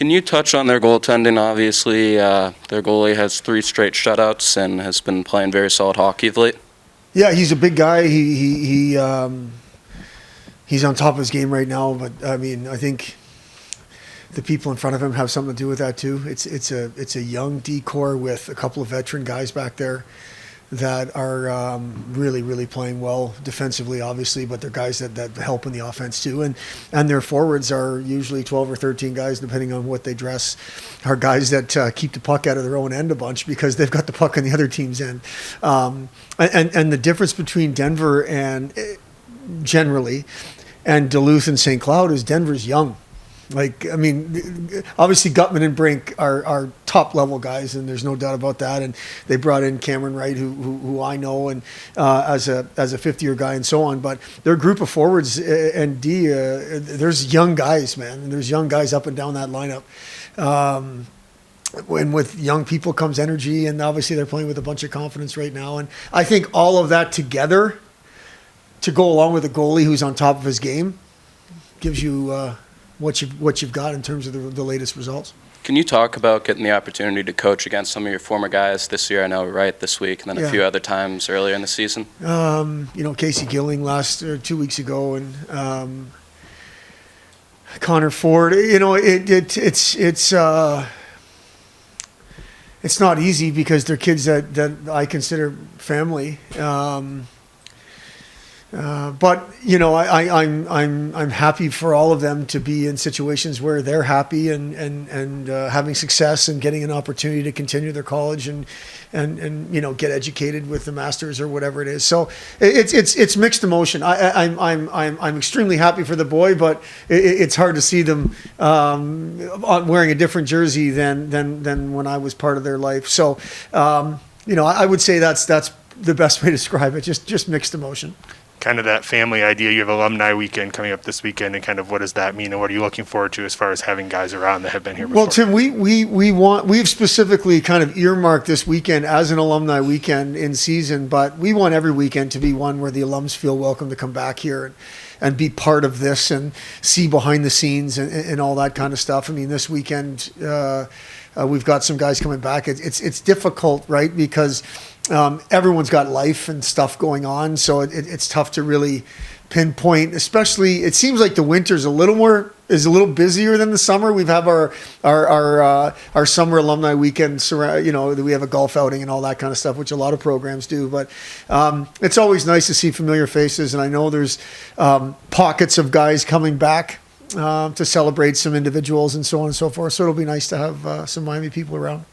Can you touch on their goaltending? Obviously, their goalie has 3 straight shutouts and has been playing very solid hockey of late. Yeah, he's a big guy. He's on top of his game right now. But I mean, I think the people in front of him have something to do with that too. It's a young D-core with a couple of veteran guys back there that are really playing well defensively, obviously, but they're guys that help in the offense too. And their forwards are usually 12 or 13 guys, depending on what they dress, are guys that keep the puck out of their own end a bunch because they've got the puck on the other team's end. And the difference between Denver and generally and Duluth and St. Cloud is Denver's young. Like, I mean, obviously Gutman and Brink are top level guys, and there's no doubt about that. And they brought in Cameron Wright, who I know, and as a fifth-year guy and so on. But their group of forwards and D, there's young guys, man. And there's young guys up and down that lineup. And with young people comes energy, and obviously they're playing with a bunch of confidence right now. And I think all of that together, to go along with a goalie who's on top of his game, gives you what you've got in terms of the latest results. Can you talk about getting the opportunity to coach against some of your former guys this year? I know, right, this week, and then a few other times earlier in the season. Casey Gilling 2 weeks ago, and Connor Ford. It's not easy because they're kids that I consider family. But I'm happy for all of them to be in situations where they're happy and having success and getting an opportunity to continue their college and get educated with the masters or whatever it is. So it's mixed emotion. I'm extremely happy for the boy, but it's hard to see them wearing a different jersey than when I was part of their life. So I would say that's the best way to describe it. Just mixed emotion. Kind of that family idea. You have Alumni Weekend coming up this weekend, and kind of what does that mean, and what are you looking forward to as far as having guys around that have been here before? Well, Tim, we've specifically kind of earmarked this weekend as an Alumni Weekend in season, but we want every weekend to be one where the alums feel welcome to come back here and be part of this and see behind the scenes and all that kind of stuff. I mean, this weekend we've got some guys coming back. It's difficult, right, because everyone's got life and stuff going on, so it's tough to really pinpoint. Especially, it seems like the winter's a little busier than the summer. We've have our summer Alumni Weekend. We have a golf outing and all that kind of stuff, which a lot of programs do. But it's always nice to see familiar faces, and I know there's pockets of guys coming back to celebrate some individuals and so on and so forth. So it'll be nice to have some Miami people around.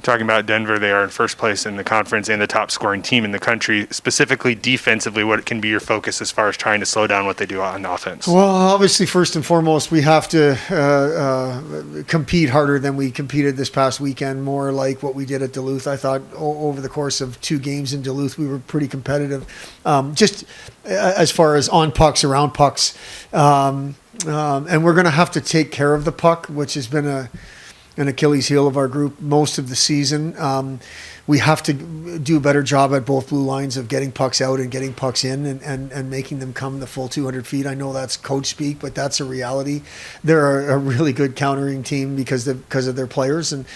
Talking about Denver, they are in first place in the conference and the top scoring team in the country. Specifically defensively, what can be your focus as far as trying to slow down what they do on offense? Well, obviously, first and foremost, we have to compete harder than we competed this past weekend, more like what we did at Duluth. I thought over the course of 2 games in Duluth, we were pretty competitive, just as far as on pucks, around pucks. And we're going to have to take care of the puck, which has been an Achilles heel of our group most of the season. We have to do a better job at both blue lines of getting pucks out and getting pucks in and making them come the full 200 feet. I know that's coach speak, but that's a reality. They're a really good countering team because of their players, and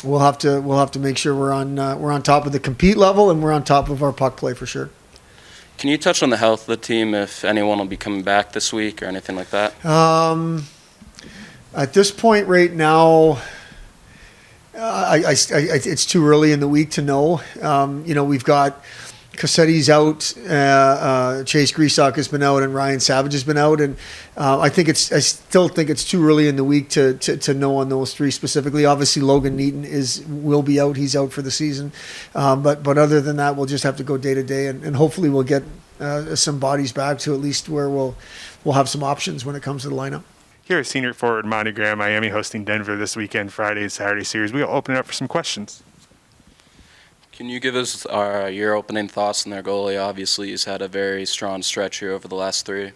we'll have to make sure we're on top of the compete level and we're on top of our puck play for sure. Can you touch on the health of the team, if anyone will be coming back this week or anything like that? At this point right now, it's too early in the week to know. We've got Cassetti's out, Chase Greasock has been out, and Ryan Savage has been out. And I still think it's too early in the week to know on those 3 specifically. Obviously, Logan Neaton will be out. He's out for the season. But other than that, we'll just have to go day to day, and hopefully we'll get some bodies back to at least where we'll have some options when it comes to the lineup. Here at Senior Forward Monte, Miami hosting Denver this weekend, Friday and Saturday series. We'll open it up for some questions. Can you give us your opening thoughts on their goalie? Obviously, he's had a very strong stretch here over the last 3.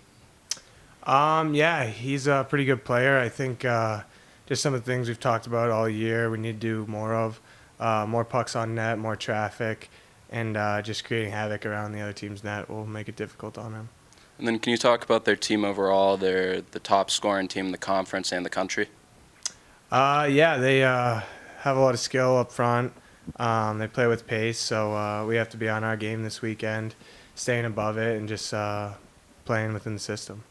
Yeah, he's a pretty good player. I think just some of the things we've talked about all year we need to do more of. More pucks on net, more traffic, and just creating havoc around the other team's net will make it difficult on him. And then can you talk about their team overall? They're the top scoring team in the conference and the country. Yeah, they have a lot of skill up front. They play with pace, so we have to be on our game this weekend, staying above it, and just playing within the system.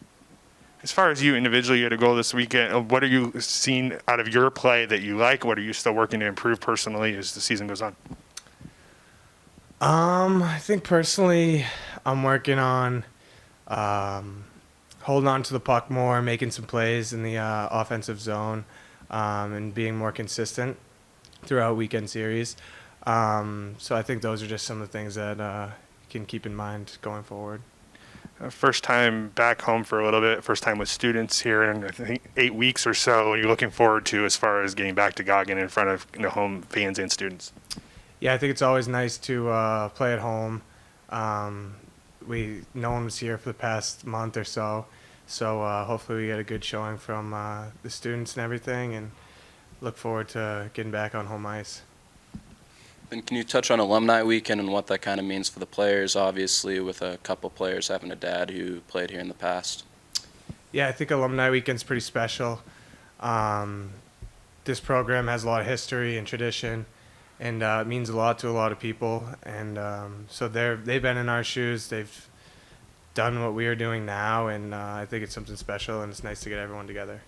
As far as you individually, you had a goal this weekend. What are you seeing out of your play that you like? What are you still working to improve personally as the season goes on? I think personally, I'm working on holding on to the puck more, making some plays in the offensive zone, and being more consistent throughout weekend series. So I think those are just some of the things that you can keep in mind going forward. First time back home for a little bit, first time with students here in, I think, 8 weeks or so. What are you looking forward to as far as getting back to Goggin in front of home fans and students? Yeah, I think it's always nice to play at home. No one was here for the past month or so, so hopefully we get a good showing from the students and everything, and look forward to getting back on home ice. And can you touch on Alumni Weekend and what that kind of means for the players, obviously, with a couple players having a dad who played here in the past? Yeah, I think Alumni Weekend's pretty special. This program has a lot of history and tradition, and it means a lot to a lot of people. And so they've been in our shoes. They've done what we are doing now, and I think it's something special, and it's nice to get everyone together.